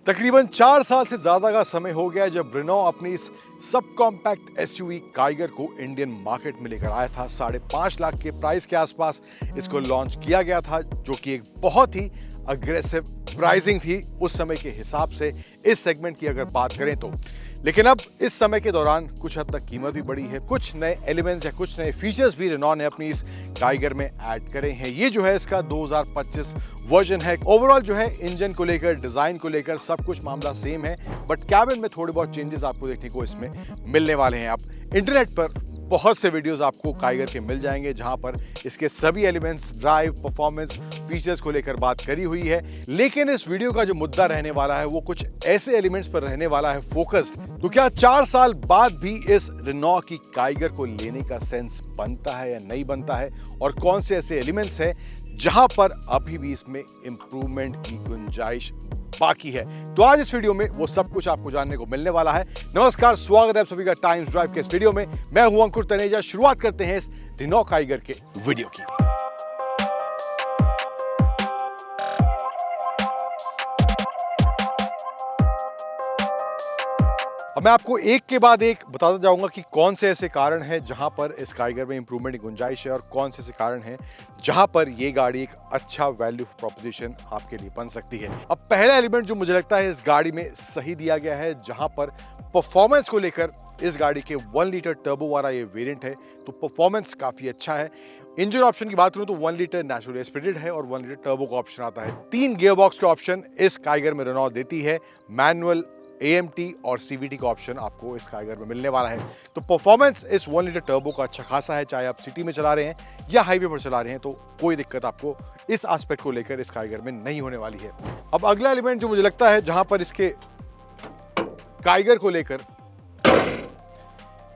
तकरीबन 4 साल से ज्यादा का समय हो गया जब रेनॉ अपनी इस सब कॉम्पैक्ट एसयूवी काइगर को इंडियन मार्केट में लेकर आया था। 5.5 लाख के प्राइस के आसपास इसको लॉन्च किया गया था, जो कि एक बहुत ही अग्रेसिव प्राइसिंग थी उस समय के हिसाब से इस सेगमेंट की अगर बात करें तो। लेकिन अब इस समय के दौरान कुछ हद तक कीमत भी बढ़ी है, कुछ नए एलिमेंट्स या कुछ नए फीचर्स भी रेनॉ ने अपनी इस काइगर में ऐड करे हैं। ये जो है इसका 2025 वर्जन है। ओवरऑल जो है इंजन को लेकर, डिजाइन को लेकर सब कुछ मामला सेम है, बट कैबिन में थोड़े बहुत चेंजेस आपको देखने को इसमें मिलने वाले हैं। आप इंटरनेट पर बहुत से वीडियोस आपको काइगर के मिल जाएंगे जहां पर इसके सभी एलिमेंट्स, ड्राइव, परफॉर्मेंस, फीचर्स को लेकर बात करी हुई है। लेकिन इस वीडियो का जो मुद्दा रहने वाला है वो कुछ ऐसे एलिमेंट्स पर रहने वाला है फोकस्ड। तो क्या 4 साल बाद भी इस रेनॉ की काइगर को लेने का सेंस बनता है या नहीं बनता है, और कौन से ऐसे एलिमेंट्स हैं जहां पर अभी भी इसमें इंप्रूवमेंट की गुंजाइश बाकी है। तो आज इस वीडियो में वो सब कुछ आपको जानने को मिलने वाला है। नमस्कार, स्वागत है आप सभी का टाइम्स ड्राइव के इस वीडियो में। मैं हूं अंकुर तनेजा। शुरुआत करते हैं इस रेनॉ काइगर के वीडियो की। अब मैं आपको एक के बाद एक बताता जाऊंगा कि कौन से ऐसे कारण हैं जहां पर इस काइगर में इंप्रूवमेंट की गुंजाइश है, और कौन से ऐसे कारण हैं जहां पर ये गाड़ी एक अच्छा वैल्यू प्रोपोजिशन आपके लिए बन सकती है। अब पहला एलिमेंट जो मुझे लगता है इस गाड़ी में सही दिया गया है, जहां पर परफॉर्मेंस को लेकर इस गाड़ी के 1 लीटर टर्बो वाला ये वेरिएंट है, तो परफॉर्मेंस काफी अच्छा है। इंजन ऑप्शन की बात करूं तो 1 लीटर नेचुरल एस्पिरेटेड है और 1 लीटर टर्बो का ऑप्शन आता है। 3 गियर बॉक्स के ऑप्शन इस काइगर में रेनॉ देती है। मैनुअल, AMT और CVT का ऑप्शन आपको इस काइगर में मिलने वाला है। तो परफॉर्मेंस इस 1 लीटर टर्बो का अच्छा खासा है, चाहे आप सिटी में चला रहे हैं या हाईवे पर चला रहे हैं, तो कोई दिक्कत आपको इस एस्पेक्ट को लेकर इस काइगर में नहीं होने वाली है। अब अगला एलिमेंट जो मुझे लगता है जहां पर इसके काइगर को लेकर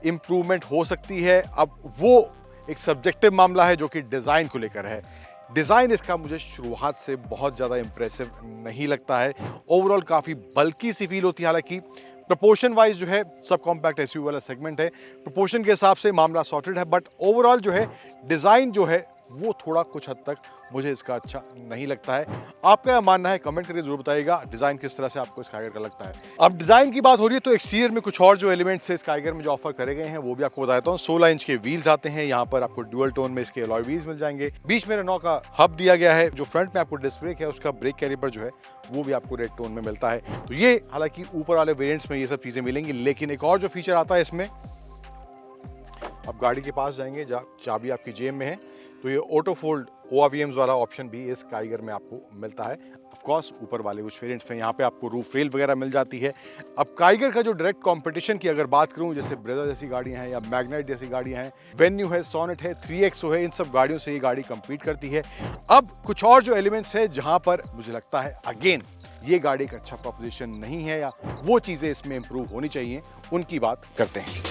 इंप्रूवमेंट हो सकती है, अब वो एक सब्जेक्टिव मामला है जो कि डिजाइन को लेकर है। डिजाइन इसका मुझे शुरुआत से बहुत ज्यादा इंप्रेसिव नहीं लगता है। ओवरऑल काफी बल्की सी फील होती है। हालांकि प्रोपोर्शन वाइज जो है सब कॉम्पैक्ट एसयूवी वाला सेगमेंट है, प्रोपोर्शन के हिसाब से मामला सॉर्टेड है, बट ओवरऑल जो है डिजाइन जो है वो थोड़ा कुछ हद तक मुझे इसका अच्छा नहीं लगता है। आपका क्या मानना है कमेंट करके जरूर बताइएगा, डिजाइन किस तरह से आपको इस काइगर का लगता है। अब डिजाइन की बात हो रही है तो एक्सटीरियर में कुछ और जो एलिमेंट्स इस काइगर में जो ऑफर करे गए हैं वो भी आपको बताता हूँ। 16 इंच के व्हील्स आते हैं, यहाँ पर आपको डुअल टोन में इसके अलॉय व्हील्स मिल जाएंगे। बीच में रेनॉ का हब दिया गया है। जो फ्रंट में आपको डिस्क ब्रेक है उसका ब्रेक कैलिपर जो है वो भी आपको रेड टोन में मिलता है। तो ये हालांकि ऊपर वाले वेरिएंट्स में ये सब चीजें मिलेंगी, लेकिन एक और जो फीचर आता है इसमें, आप गाड़ी के पास जाएंगे, चाबी आपकी जेब में है, तो ये ऑटो फोल्ड ORVMs वाला ऑप्शन भी इस काइगर में आपको मिलता है। ऑफ कोर्स ऊपर वाले कुछ वेरिएंट्स में यहाँ पे आपको रूफ रेल वगैरह मिल जाती है। अब काइगर का जो डायरेक्ट कंपटीशन की अगर बात करूँ, जैसे ब्रेजा जैसी गाड़ियाँ हैं या मैग्नाइट जैसी गाड़ियाँ हैं, वेन्यू है, सोनेट है, 3XO है, इन सब गाड़ियों से ये गाड़ी कम्पीट करती है। अब कुछ और जो एलिमेंट्स है जहाँ पर मुझे लगता है अगेन ये गाड़ी का अच्छा प्रोपोजिशन नहीं है या वो चीज़ें इसमें इंप्रूव होनी चाहिए, उनकी बात करते हैं।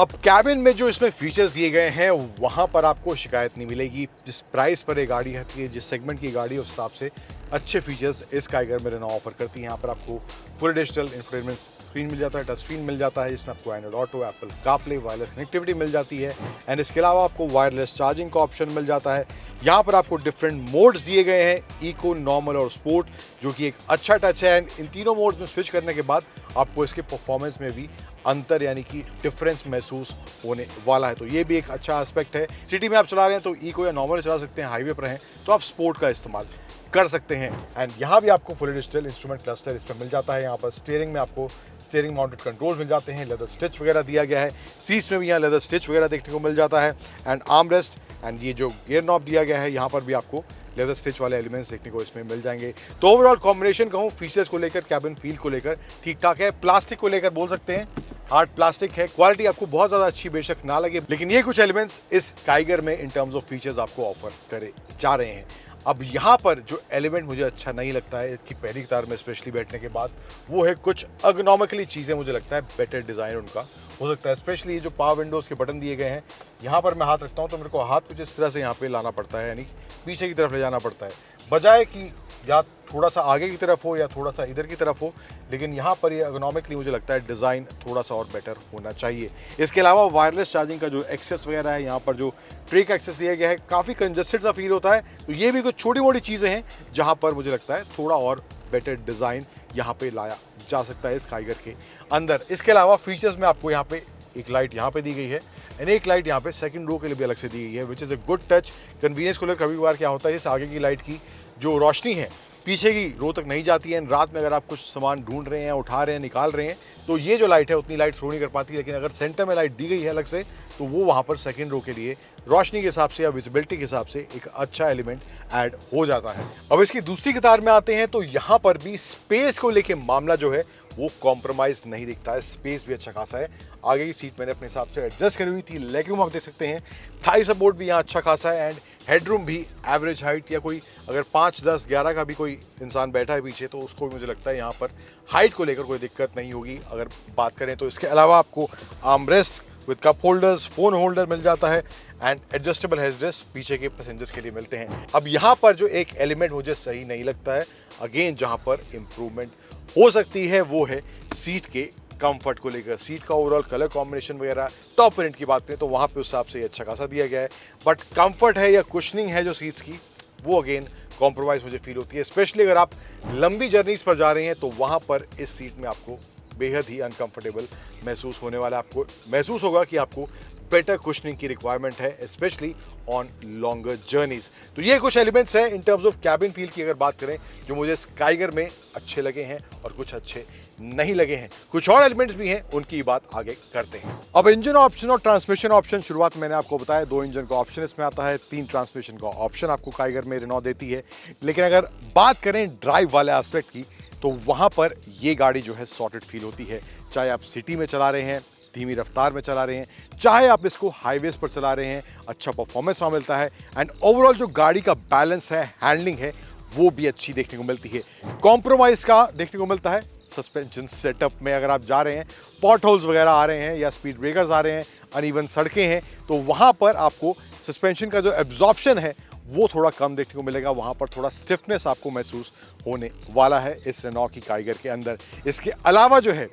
अब कैबिन में जो इसमें फीचर्स दिए गए हैं वहां पर आपको शिकायत नहीं मिलेगी। जिस प्राइस पर ये गाड़ी आती है, जिस सेगमेंट की गाड़ी है, उस हिसाब से अच्छे फीचर्स इस काइगर में रेनॉ ऑफर करती है। यहाँ पर आपको फुल डिजिटल इंफोटेनमेंट स्क्रीन मिल जाता है, टच स्क्रीन मिल जाता है, जिसमें आपको Android Auto, Apple CarPlay, wireless connectivity मिल जाती है, एंड इसके अलावा आपको वायरलेस चार्जिंग का ऑप्शन मिल जाता है। यहाँ पर आपको डिफरेंट मोड्स दिए गए हैं, इको, नॉर्मल और स्पोर्ट, जो कि एक अच्छा टच है। एंड इन तीनों मोड्स में स्विच करने के बाद आपको इसके परफॉर्मेंस में भी अंतर यानी कि डिफरेंस महसूस होने वाला है। तो ये भी एक अच्छा एस्पेक्ट है। सिटी में आप चला रहे हैं तो इको या नॉर्मल चला सकते हैं, हाईवे पर हैं तो आप स्पोर्ट का इस्तेमाल कर सकते हैं। एंड यहाँ भी आपको फुल डिजिटल इंस्ट्रूमेंट क्लस्टर इसमें मिल जाता है। यहाँ पर स्टीयरिंग में आपको स्टीयरिंग माउंटेड कंट्रोल मिल जाते हैं, लेदर स्टिच वगैरह दिया गया है। सीट्स में भी यहाँ लेदर स्टिच वगैरह देखने को मिल जाता है, एंड आर्म रेस्ट एंड ये जो गियर नॉब दिया गया है यहाँ पर भी आपको लेदर स्टिच वाले एलिमेंट्स देखने को इसमें मिल जाएंगे। तो ओवरऑल कॉम्बिनेशन कहूँ फीचर्स को लेकर, कैबिन फील को लेकर ठीक ठाक है। प्लास्टिक को लेकर बोल सकते हैं हार्ड प्लास्टिक है, क्वालिटी आपको बहुत ज़्यादा अच्छी बेशक ना लगे, लेकिन ये कुछ एलिमेंट्स इस काइगर में इन टर्म्स ऑफ फीचर्स आपको ऑफर करे जा रहे हैं। अब यहाँ पर जो एलिमेंट मुझे अच्छा नहीं लगता है इसकी पहली कतार में स्पेशली बैठने के बाद, वो है कुछ अर्गोनॉमिकली चीज़ें मुझे लगता है बेटर डिज़ाइन उनका हो सकता है। स्पेशली ये जो पावर विंडोज़ के बटन दिए गए हैं, यहाँ पर मैं हाथ रखता हूँ तो मेरे को हाथ कुछ इस तरह से यहाँ पे लाना पड़ता है, यानी पीछे की तरफ ले जाना पड़ता है, बजाय कि या थोड़ा सा आगे की तरफ हो या थोड़ा सा इधर की तरफ हो, लेकिन यहाँ पर ये एर्गोनॉमिकली मुझे लगता है डिज़ाइन थोड़ा सा और बेटर होना चाहिए। इसके अलावा वायरलेस चार्जिंग का जो एक्सेस वगैरह है, यहाँ पर जो ट्रे का एक्सेस दिया गया है, काफ़ी कंजस्टेड सा फील होता है। तो ये भी कुछ छोटी मोटी चीज़ें हैं जहाँ पर मुझे लगता है थोड़ा और बेटर डिज़ाइन यहाँ पे लाया जा सकता है इस काइगर के अंदर। इसके अलावा फीचर्स में आपको यहाँ पे एक लाइट यहाँ पे दी गई है एंड एक लाइट यहाँ पे सेकंड रो के लिए भी अलग से दी गई है, which is a good touch. Convenience को लेकर कभी बार क्या होता है, इस आगे की लाइट की जो रोशनी है पीछे की रो तक नहीं जाती है। रात में अगर आप कुछ सामान ढूंढ रहे हैं, उठा रहे हैं, निकाल रहे हैं, तो ये जो लाइट है उतनी लाइट थ्रो नहीं कर पाती। लेकिन अगर सेंटर में लाइट दी गई है अलग से, तो वो वहाँ पर सेकंड रो के लिए रोशनी के हिसाब से या विजिबिलिटी के हिसाब से एक अच्छा एलिमेंट ऐड हो जाता है। अब इसकी दूसरी कतार में आते हैं तो यहाँ पर भी स्पेस को लेके मामला जो है वो कॉम्प्रोमाइज़ नहीं दिखता है। स्पेस भी अच्छा खासा है। आगे की सीट मैंने अपने हिसाब से एडजस्ट करी हुई थी। लेग रूम आप देख सकते हैं, थाई सपोर्ट भी यहाँ अच्छा खासा है एंड हेडरूम भी एवरेज हाइट, या कोई अगर 5, 10, 11 का भी कोई इंसान बैठा है पीछे तो उसको भी मुझे लगता है यहाँ पर हाइट को लेकर कोई दिक्कत नहीं होगी अगर बात करें तो। इसके अलावा आपको armrest with cup holders, phone holder मिल जाता है एंड एडजस्टेबल हेडरेस्ट पीछे के पैसेंजर्स के लिए मिलते हैं। अब यहाँ पर जो एक एलिमेंट मुझे सही नहीं लगता है, अगेन जहाँ पर इम्प्रूवमेंट हो सकती है, वो है सीट के कंफर्ट को लेकर। सीट का ओवरऑल कलर कॉम्बिनेशन वगैरह टॉप वेरिएंट की बात करें तो वहाँ पे उस हिसाब से अच्छा खासा दिया गया है, बट कंफर्ट है या कुशनिंग है जो सीट्स की, वो अगेन कॉम्प्रोमाइज़ मुझे फील होती है। स्पेशली अगर आप लंबी जर्नीज पर जा रहे हैं तो वहाँ पर इस सीट में आपको बेहद ही अनकंफर्टेबल महसूस होने वाला है। आपको महसूस होगा कि आपको बेटर कुशनिंग की रिक्वायरमेंट है, स्पेशली ऑन लॉन्गर जर्नीज। तो ये कुछ एलिमेंट्स हैं in terms of cabin feel की अगर बात करें जो मुझे काइगर में अच्छे लगे हैं और कुछ अच्छे नहीं लगे हैं। कुछ और एलिमेंट्स भी हैं, उनकी बात आगे करते हैं। अब इंजन ऑप्शन और ट्रांसमिशन ऑप्शन, शुरुआत मैंने आपको बताया 2 इंजन का ऑप्शन इसमें आता है, 3 ट्रांसमिशन का ऑप्शन आपको काइगर में रेनॉ देती है। लेकिन अगर बात करें ड्राइव वाले एस्पेक्ट की तो वहाँ पर ये गाड़ी जो है सॉर्टेड फील होती है। चाहे आप सिटी में चला रहे हैं, धीमी रफ्तार में चला रहे हैं, चाहे आप इसको हाईवेज पर चला रहे हैं, अच्छा परफॉर्मेंस वहाँ मिलता है एंड ओवरऑल जो गाड़ी का बैलेंस है, हैंडलिंग है, वो भी अच्छी देखने को मिलती है। कॉम्प्रोमाइज़ का देखने को मिलता है सस्पेंशन सेटअप में। अगर आप जा रहे हैं, पॉट होल्स वगैरह आ रहे हैं या स्पीड ब्रेकर्स आ रहे हैं, अनइवन सड़कें हैं, तो वहाँ पर आपको सस्पेंशन का जो एब्जॉर्प्शन है वो थोड़ा कम देखने को मिलेगा। वहाँ पर थोड़ा स्टिफनेस आपको महसूस होने वाला है इस रेनॉ की काइगर के अंदर। इसके अलावा जो है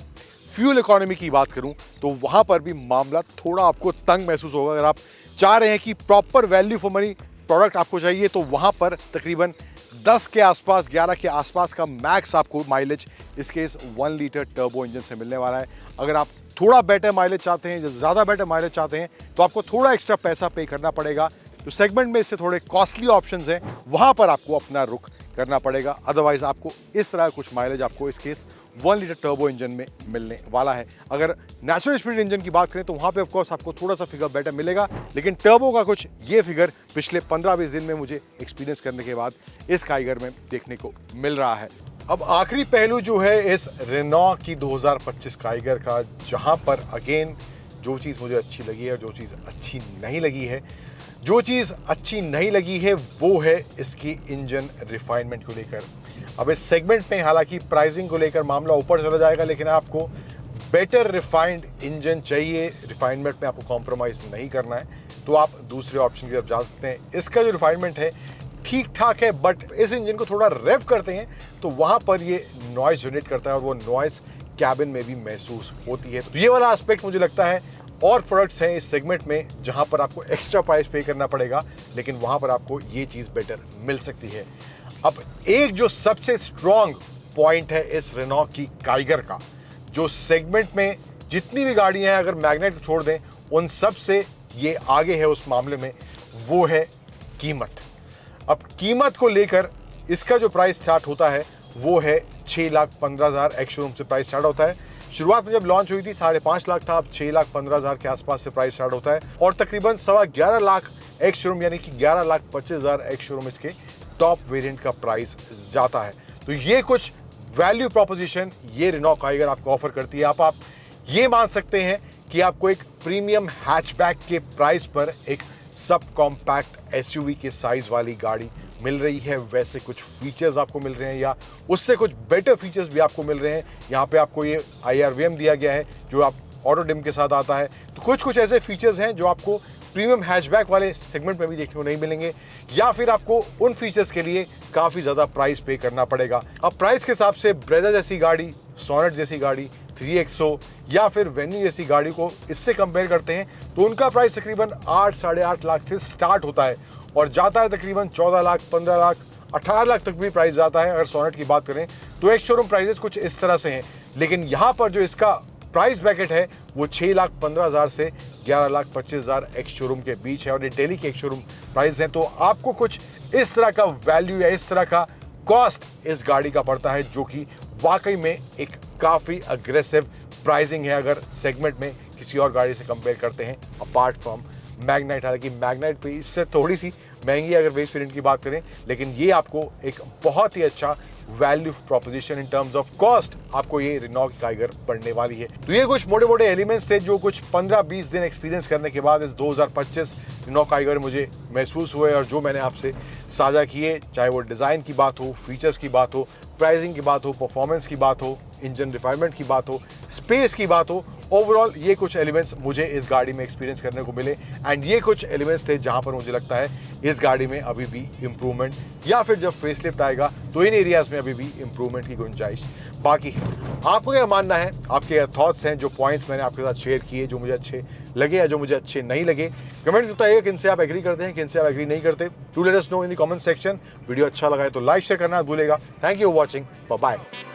फ्यूल इकोनॉमी की बात करूं तो वहाँ पर भी मामला थोड़ा आपको तंग महसूस होगा। अगर आप चाह रहे हैं कि proper value for money product आपको चाहिए तो वहाँ पर तकरीबन 10 के आसपास, 11 के आसपास का मैक्स आपको माइलेज इसके इस 1 लीटर टर्बो इंजन से मिलने वाला है। अगर आप थोड़ा बेटर माइलेज चाहते हैं, ज़्यादा बेटर माइलेज चाहते हैं, तो आपको थोड़ा एक्स्ट्रा पैसा पे करना पड़ेगा। जो सेगमेंट में इससे थोड़े कॉस्टली ऑप्शंस हैं वहाँ पर आपको अपना रुख करना पड़ेगा। अदरवाइज आपको इस तरह कुछ माइलेज आपको इसके 1 लीटर टर्बो इंजन में मिलने वाला है। अगर नेचुरल स्पीड इंजन की बात करें तो वहाँ पे ऑफ कोर्स आपको थोड़ा सा फिगर बेटर मिलेगा, लेकिन टर्बो का कुछ ये फिगर पिछले 15-20 दिन में मुझे एक्सपीरियंस करने के बाद इस काइगर में देखने को मिल रहा है। अब आखिरी पहलू जो है इस रेनॉ की 2025 काइगर का, जहाँ पर अगेन जो चीज़ मुझे अच्छी लगी है और जो चीज़ अच्छी नहीं लगी है, जो चीज़ अच्छी नहीं लगी है वो है इसकी इंजन रिफाइनमेंट को लेकर। अब इस सेगमेंट में हालांकि प्राइसिंग को लेकर मामला ऊपर चला जाएगा, लेकिन आपको बेटर रिफाइंड इंजन चाहिए, रिफाइनमेंट में आपको कॉम्प्रोमाइज़ नहीं करना है, तो आप दूसरे ऑप्शन की तरफ जा सकते हैं। इसका जो रिफाइनमेंट है ठीक ठाक है, बट इस इंजन को थोड़ा रेव करते हैं तो वहाँ पर ये नॉइज़ जनरेट करता है और वो नॉइज़ कैबिन में भी महसूस होती है। तो ये वाला एस्पेक्ट मुझे लगता है और प्रोडक्ट्स हैं इस सेगमेंट में जहां पर आपको एक्स्ट्रा प्राइस पे करना पड़ेगा, लेकिन वहां पर आपको ये चीज़ बेटर मिल सकती है। अब एक जो सबसे स्ट्रॉन्ग पॉइंट है इस रेनॉ की काइगर का, जो सेगमेंट में जितनी भी गाड़ियां हैं अगर मैग्नेट को छोड़ दें उन सब से ये आगे है उस मामले में, वो है कीमत। अब कीमत को लेकर इसका जो प्राइस स्टार्ट होता है वो है 6,15,000। एक्स शोरूम से प्राइस स्टार्ट होता है। शुरुआत में जब लॉन्च हुई थी 5.5 लाख था, अब 6,15,000 के आसपास से प्राइस स्टार्ट होता है और तकरीबन 11.25 लाख एक्स शोरूम यानी कि 11,25,000 एक्स शोरूम इसके टॉप वेरिएंट का प्राइस जाता है। तो ये कुछ वैल्यू प्रोपोजिशन ये रेनॉ काइगर आपको ऑफर करती है। आप ये मान सकते हैं कि आपको एक प्रीमियम हैचबैक के प्राइस पर एक सब कॉम्पैक्ट एसयूवी के साइज वाली गाड़ी मिल रही है। वैसे कुछ फीचर्स आपको मिल रहे हैं या उससे कुछ बेटर फीचर्स भी आपको मिल रहे हैं। यहाँ पे आपको ये IRVM दिया गया है जो आप ऑटो डिम के साथ आता है। तो कुछ ऐसे फीचर्स हैं जो आपको प्रीमियम हैचबैक वाले सेगमेंट में भी देखने को नहीं मिलेंगे, या फिर आपको उन फीचर्स के लिए काफ़ी ज़्यादा प्राइस पे करना पड़ेगा। अब प्राइस के हिसाब से ब्रेजा जैसी गाड़ी, सोनेट जैसी गाड़ी, 3XO या फिर वेन्यू जैसी गाड़ी को इससे कंपेयर करते हैं तो उनका प्राइस तकरीबन 8 साढ़े 8 लाख से स्टार्ट होता है और जाता है तकरीबन 14 लाख, 15 लाख, 18 लाख तक भी प्राइस जाता है। अगर सोनेट की बात करें तो एक शोरूम प्राइजेस कुछ इस तरह से हैं, लेकिन यहाँ पर जो इसका प्राइस ब्रैकेट है वो 6,15,000 से 11,25,000 एक शोरूम के बीच है और ये दिल्ली के एक शोरूम प्राइस है। तो आपको कुछ इस तरह का वैल्यू या इस तरह का कॉस्ट इस गाड़ी का पड़ता है, जो कि वाकई में एक काफ़ी अग्रेसिव प्राइसिंग है अगर सेगमेंट में किसी और गाड़ी से कंपेयर करते हैं अपार्ट फ्रॉम मैग्नाइट। हालांकि मैग्नाइट पे इससे थोड़ी सी महंगी अगर बेस वेरिएंट की बात करें, लेकिन ये आपको एक बहुत ही अच्छा value proposition in terms of cost आपको ये रेनॉ की काइगर पड़ने वाली है। तो ये कुछ मोटे मोटे एलिमेंट्स थे जो कुछ 15-20 दिन एक्सपीरियंस करने के बाद इस 2025 रेनॉ काइगर मुझे महसूस हुए और जो मैंने आपसे साझा किए, चाहे वो डिज़ाइन की बात हो, फीचर्स की बात हो, प्राइसिंग की बात हो, परफॉर्मेंस की बात हो, इंजन रिफाइनमेंट की बात हो, स्पेस की बात हो, ओवरऑल ये कुछ एलिमेंट्स मुझे इस गाड़ी में एक्सपीरियंस करने को मिले एंड ये कुछ एलिमेंट्स थे जहां पर मुझे लगता है इस गाड़ी में अभी भी इंप्रूवमेंट या फिर जब फेसलिफ्ट आएगा तो इन एरियाज में अभी भी इंप्रूवमेंट की गुंजाइश बाकी है। आपको क्या मानना है, आपके थॉट्स हैं, जो पॉइंट्स मैंने आपके साथ शेयर किए, जो मुझे अच्छे लगे या जो मुझे अच्छे नहीं लगे, कमेंट में बताइए किनसे आप एग्री करते हैं, किनसे आप एग्री नहीं करते। To let us know in the comment section. Video अच्छा लगा है तो लाइक शेयर करना भूलेगा। Thank you for watching, bye bye.